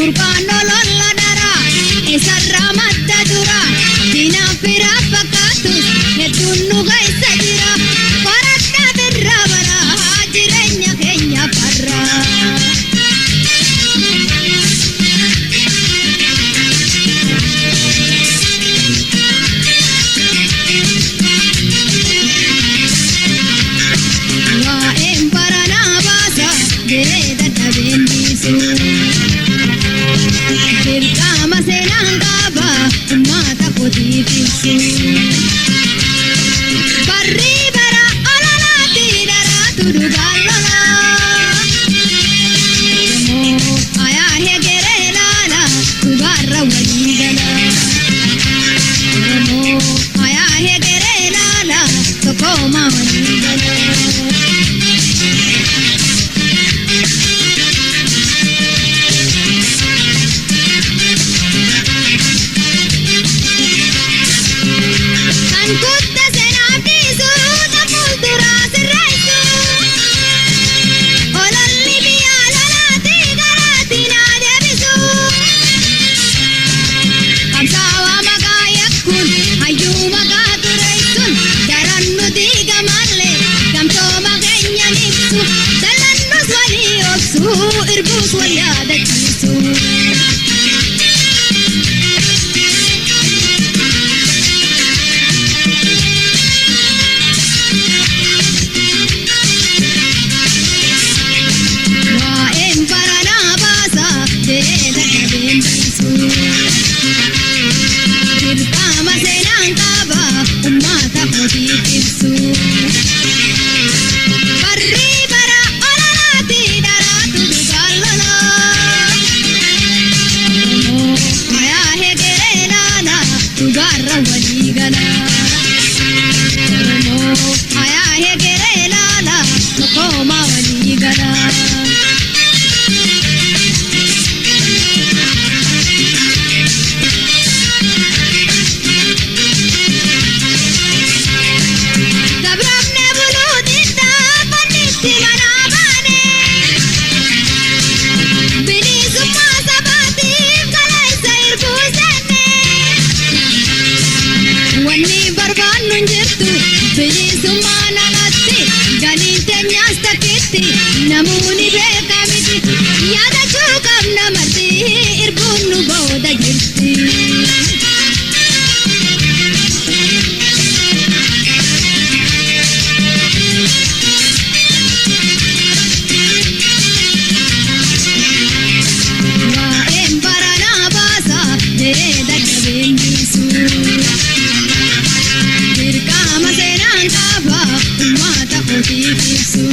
Burqaan ololla dara isarraa madda dura diinaan fira fakkaatus hedduun nu keessa jira qoradhaa birraa baraa jireenya keenya farraa. Waa'een baranaa baasa jiree dadhabeen dhiisu. Dirqama seenaan qaba uummata kootiif ibsu. Barri bara ololaatti daraatu dhugaan lolaa. Oromoo ayaa hegeree laala dhugaarra walii gala. Oromoo ayaa hegeree laala tokkooma walii gala. Irbus waliyaada jiisu. Waa'een baranaa baasa jiree dadhabeen dhiisu. Dirqama seenaan qaba uummata kootiif ibsu. Dhugaarra walii gala. Oromoo ayaa hegeree laala tokkooma walii gala. Dabramne buluutidda fannitti manaa baane. Bilisummaa sabaatiif kaleessa irbuu seenne. Wanni barbaannu hin jirtu bilisummaan alatti galiin teenyaas takkitti namoonni beekaa miti yaadachuu qabna marti irbuun nu booda jirti. Waa'een baranaa baasa jiree dadhabeen dhiisu. Dirqama seenaan qaba uummata kootiif ibsu.